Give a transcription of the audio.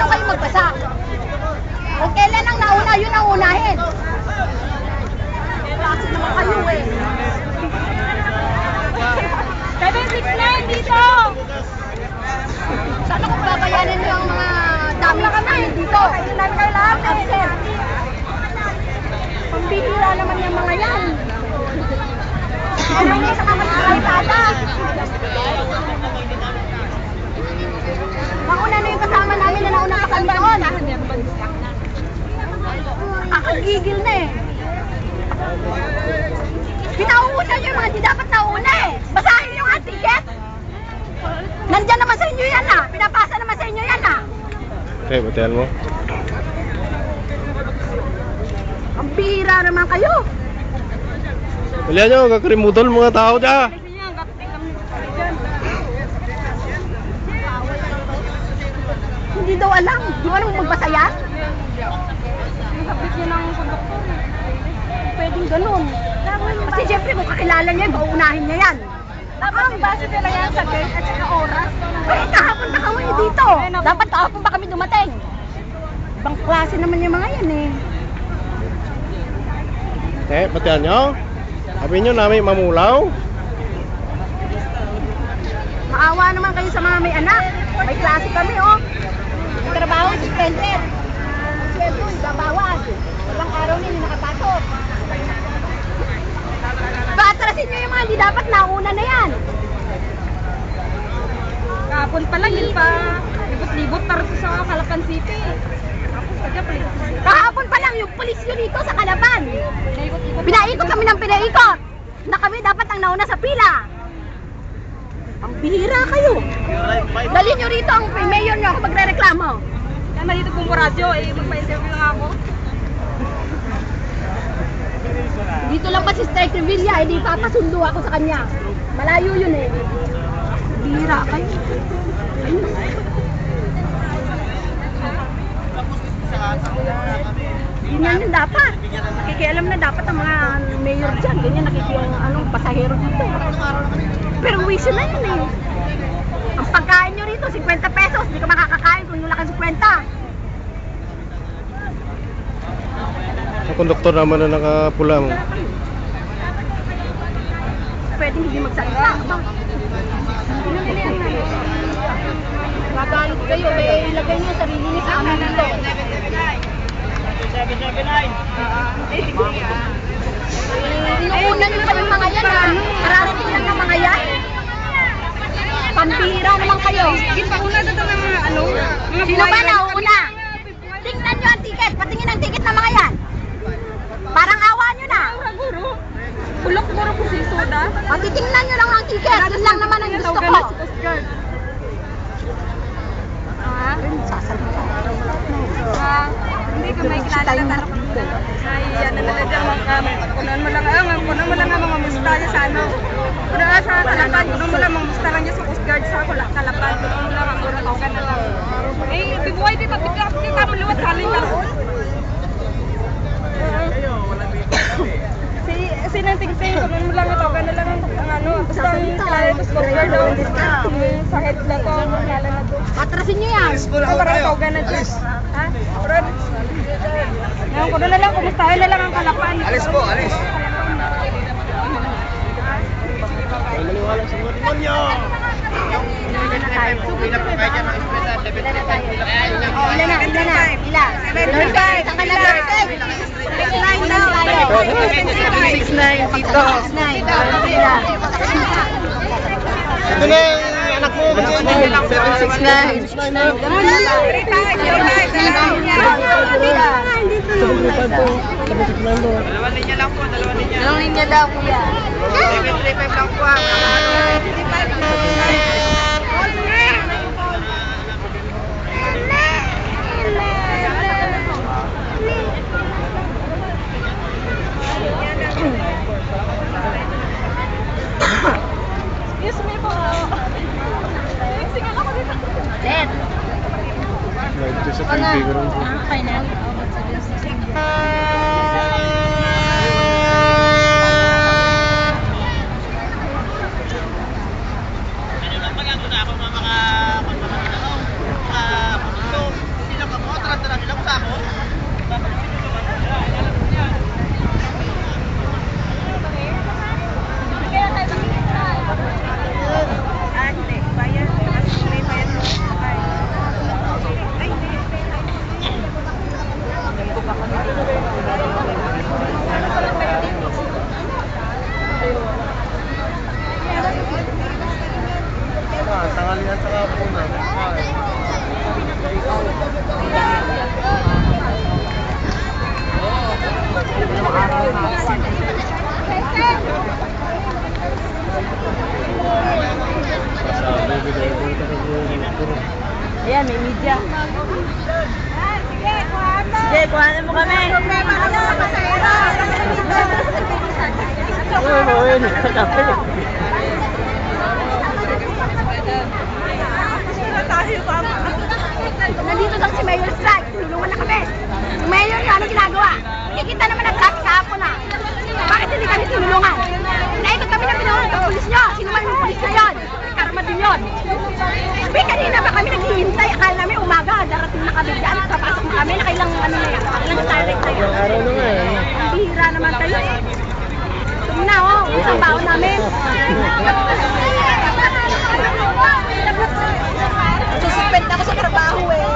marunong kayo magbasa. Kung kailan ang nauna, yun ang unahin. Kasi naman kayo eh. 769 dito! Sana kung babayanin nyo ang mga dami kami dito. Kailan namin kayo lahat, sir. Pambihira naman yung mga yan. Ano niya sa kamasakalitada? Mauna na yung kasama namin na nauna ka kami doon. Kakagigil na eh. Pinauuna nyo yung mga di dapat nauna eh. Basahin nyo yung ticket. Nandyan naman sa inyo yan ah. Pinapasa naman sa inyo yan ah. Okay, batayan mo. Ang bihira naman kayo. Balihan nyo, kakrimudol mga tao dyan. Hindi daw alam. Di mo alam magbasa yan? Sabit niya ng konduktor eh. Pwedeng ganun. Kasi siyempre kung kakilala niya, pauunahin niya yan. Dapat base nila yan sa gate at saka oras. Ay, kahapon pa kami dito. Dapat kahapon pa kami dumating. Ibang klase naman yung mga yan eh. Okay, batayan nyo. Sabi nyo namin mamulaw. Maawa naman kayo sa mga may anak. May klase kami oh. Yung trabaho, suspended. Sweldo, ibabawas. Walang araw na hindi nakapasok. Paatrasin nyo yung mga hindi dapat nauna na yan. Kahapon pa lang yun pa. Libot-libot tarso sa Calapan City. Tapos kaya palit. Kahapon pa lang yung pulis yun dito sa Calapan. Pinaikot kami ng pinaikot. Na kami dapat ang nauna sa pila. Ang bihira kayo. Dali nyo rito ang mayor nyo ako magre-reklamo. Kaya dito kung radyo eh, magpa-interview lang ako. Dito lang pa si Strike Revilla, hindi papasundo ako sa kanya. Malayo yun eh. Bihira kayo. Ayun. Ganyan yung dapat. Nakikialam na dapat ang mga mayor dyan. Ganyan nakikiyang pasahero dito. Pero wisyo na yun eh. Ang pagkain nyo rito, 50 pesos. Hindi ka makakakain kung wala kang 50. Ang konduktor naman na nakapula mo. Pwede hindi magsalita. Magalit kayo. May ilagay nyo sarili niyo sa amin dito. 779. Inuunan nyo pa yung mga yan ha. Mararating lang ng mga yan. Pambihira naman kayo. Pauna na ito ng mga ano. Sino ba nauuna? Tingnan nyo ang ticket. Patingin ang ticket ng mga yan. Parang awa nyo na. Guro. Bulok guro po si Soda. O titingnan nyo lang ang ticket. Yun lang naman ang gusto ko. Sasalita. Hindi ka may kilala na ay ano na lang kunan mo lang ang mga mustaya sa ano. Kunan sa Calapan, kunan mo lang mga mustaya niya sa Coast Guard sa Calapan, kunan mo lang ang Uracagan na lang. Eh, bibuhay dito kita maluwat saling karon. Si nanting-ting, kunan mo lang ito, gano'n lang ang ano, basta ang kilala ito sa Coast Guard sa head na to, kilala na to. Atrasin nyo yan. Parang Uracagan na to. Ha? Ngayon ko na lang, kumustahin na lang ang Calapan. Alis po, alis. Maniwala sa mga demonyo. Ilan na tayo? Ilan na? Ilan? Lord 5. Saan ka na Lord 5? 6-9 na tayo. 6-9 dito. 6-9. Ilan? Ito na yung anak mo. 769. Dalawang linya lang po, dalawang linya. Dalawang linya daw, kuya. 735 lang po ang Excuse me po. Singal ako dito. Let. Live to sa TV ko rin po. Final. Sino Sige, kuhanan mo kami. Nandito daw si Mayor Strike, tulungan na kami. Yung Mayor niya, ano ginagawa? Nakikita naman ang traffic sa hapon na. Bakit hindi kami tinulungan? Naikot kami ng pinungan ng pulis niyo. Sino man yung pulis na yun? Karma din yun. Sabi, kanina pa kami naghihintay. Akala namin umaga, darating na kami dyan. Papasok na kami, nakailang ano na yan. Nakailang direct na yan. Araw na nga eh. Ang bihira naman kayo eh. Ito na oh, isang baon namin. Sususpend ako sa trabaho eh.